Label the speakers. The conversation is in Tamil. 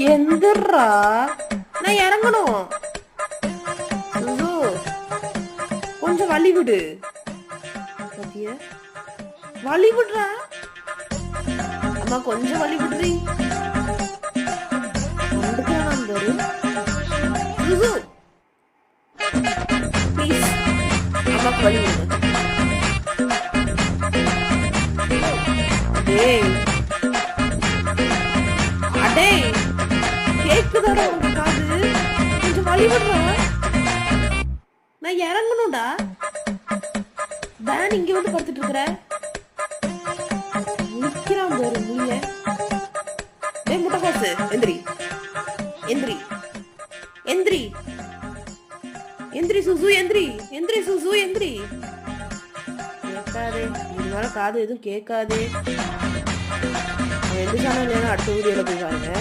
Speaker 1: எந்திரா, நான் இறங்கணும். சுசு, கொஞ்சம் வழி விடு. பாத்தியா, வழி விடுறா. அம்மா கொஞ்சம் வழி விடுறீ. வந்துட்டான் பாரு. சுசு, ப்ளீஸ் அம்மாக்கு வழி விடு. டேய், அடேய், கேக்குதாடா உங்க காது? கொஞ்சம் வழி விடுறா. நான் இறங்கணும்டா. வேன் இங்க வந்து படுத்துட்டு இருக்கிற. நிக்கிறான் பாரு முழிய. டேய் முட்டைக்காசு, எந்திரி எந்திரி எந்திரி எந்திரி சுசு, எந்திரி எந்திரி சுசு, எந்திரி. கேட்காதே, இதனால காது எதுவும் கேட்காதே. எந்த சேனல் அடுத்த வீடியோல போய் பாருங்க.